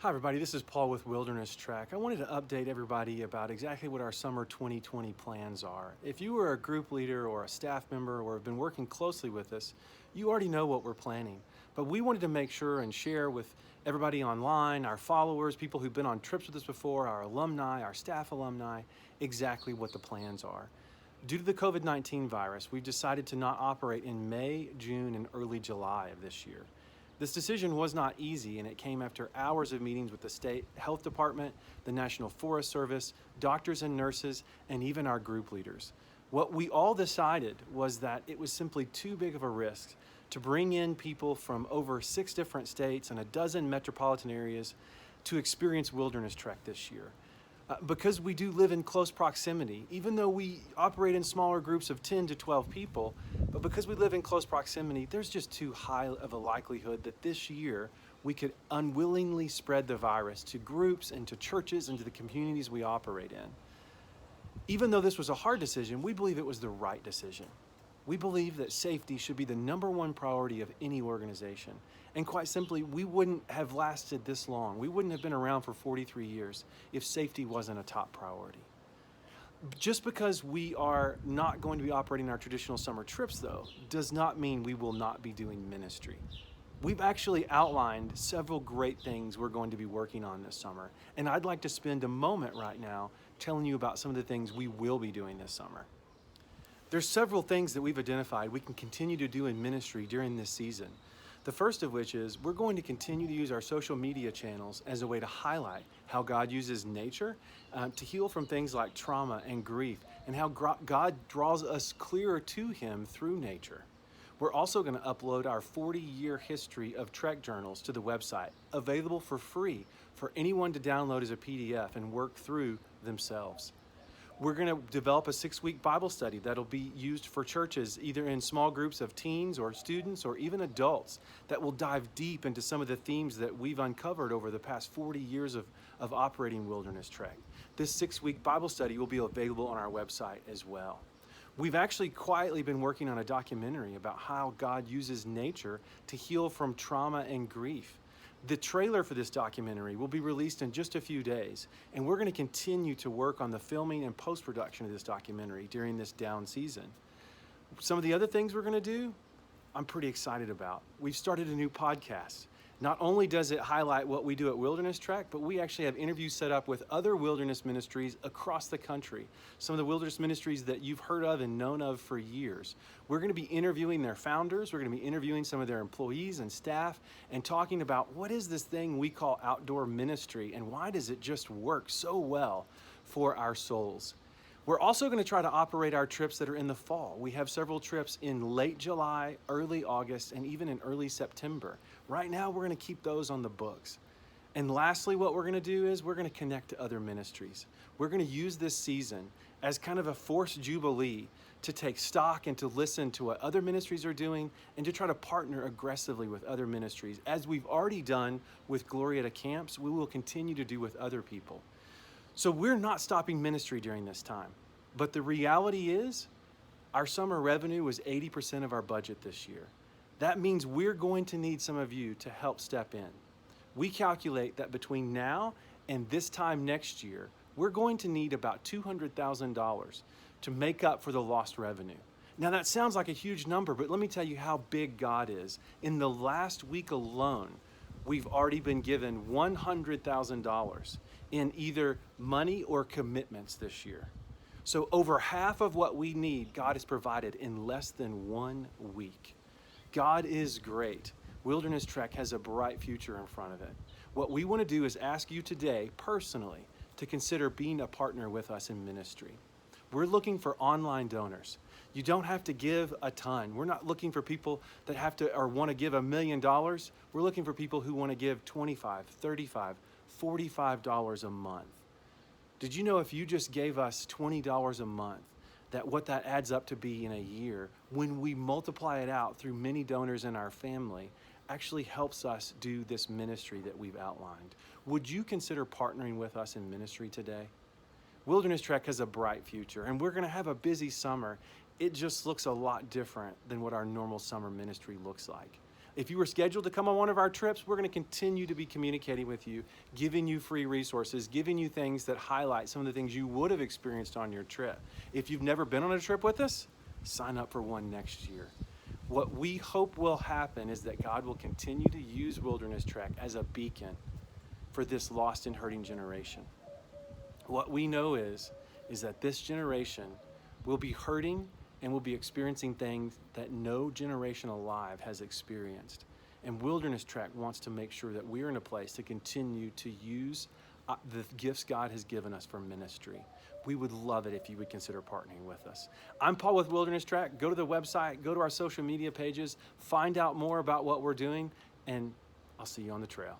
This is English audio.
Hi everybody, this is Paul with Wilderness Track. I wanted to update everybody about exactly what our summer 2020 plans are. If you are a group leader or a staff member or have been working closely with us, you already know what we're planning. But we wanted to make sure and share with everybody online, our followers, people who've been on trips with us before, our alumni, our staff alumni, exactly what the plans are. Due to the COVID-19 virus, we've decided to not operate in May, June, and early July of this year. This decision was not easy, and it came after hours of meetings with the state health department, the National Forest Service, doctors and nurses, and even our group leaders. What we all decided was that it was simply too big of a risk to bring in people from over 6 different states and a dozen metropolitan areas to experience Wilderness Trek this year. Because we do live in close proximity, even though we operate in smaller groups of 10 to 12 people, but because we live in close proximity, there's just too high of a likelihood that this year we could unwillingly spread the virus to groups and to churches and to the communities we operate in. Even though this was a hard decision, we believe it was the right decision. We believe that safety should be the number one priority of any organization. And quite simply, we wouldn't have lasted this long. We wouldn't have been around for 43 years if safety wasn't a top priority. Just because we are not going to be operating our traditional summer trips, though, does not mean we will not be doing ministry. We've actually outlined several great things we're going to be working on this summer, and I'd like to spend a moment right now telling you about some of the things we will be doing this summer. There's several things that we've identified we can continue to do in ministry during this season. The first of which is we're going to continue to use our social media channels as a way to highlight how God uses nature to heal from things like trauma and grief, and how God draws us clearer to Him through nature. We're also going to upload our 40-year history of Trek journals to the website, available for free for anyone to download as a PDF and work through themselves. We're going to develop a 6-week Bible study that'll be used for churches, either in small groups of teens or students or even adults, that will dive deep into some of the themes that we've uncovered over the past 40 years of operating Wilderness Trek. This 6-week Bible study will be available on our website as well. We've actually quietly been working on a documentary about how God uses nature to heal from trauma and grief. The trailer for this documentary will be released in just a few days, and we're going to continue to work on the filming and post-production of this documentary during this down season. Some of the other things we're going to do, I'm pretty excited about. We've started a new podcast. Not only does it highlight what we do at Wilderness Track, but we actually have interviews set up with other wilderness ministries across the country. Some of the wilderness ministries that you've heard of and known of for years. We're going to be interviewing their founders. We're going to be interviewing some of their employees and staff and talking about what is this thing we call outdoor ministry and why does it just work so well for our souls. We're also going to try to operate our trips that are in the fall. We have several trips in late July, early August, and even in early September. Right now, we're going to keep those on the books. And lastly, what we're going to do is we're going to connect to other ministries. We're going to use this season as kind of a forced jubilee to take stock and to listen to what other ministries are doing and to try to partner aggressively with other ministries. As we've already done with Glorieta Camps, we will continue to do with other people. So we're not stopping ministry during this time. But the reality is, our summer revenue was 80% of our budget this year. That means we're going to need some of you to help step in. We calculate that between now and this time next year, we're going to need about $200,000 to make up for the lost revenue. Now that sounds like a huge number, but let me tell you how big God is. In the last week alone, we've already been given $100,000 in either money or commitments this year. So over half of what we need, God has provided in less than 1 week. God is great. Wilderness Trek has a bright future in front of it. What we want to do is ask you today, personally, to consider being a partner with us in ministry. We're looking for online donors. You don't have to give a ton. We're not looking for people that have to or want to give $1 million. We're looking for people who want to give $25, $35, $45 a month. Did you know if you just gave us $20 a month, that what that adds up to be in a year, when we multiply it out through many donors in our family, actually helps us do this ministry that we've outlined? Would you consider partnering with us in ministry today? Wilderness Trek has a bright future, and we're going to have a busy summer. It just looks a lot different than what our normal summer ministry looks like. If you were scheduled to come on one of our trips, we're going to continue to be communicating with you, giving you free resources, giving you things that highlight some of the things you would have experienced on your trip. If you've never been on a trip with us, sign up for one next year. What we hope will happen is that God will continue to use Wilderness Track as a beacon for this lost and hurting generation. What we know is that this generation will be hurting and will be experiencing things that no generation alive has experienced. And Wilderness Track wants to make sure that we're in a place to continue to use the gifts God has given us for ministry. We would love it if you would consider partnering with us. I'm Paul with Wilderness Track. Go to the website, go to our social media pages, find out more about what we're doing, and I'll see you on the trail.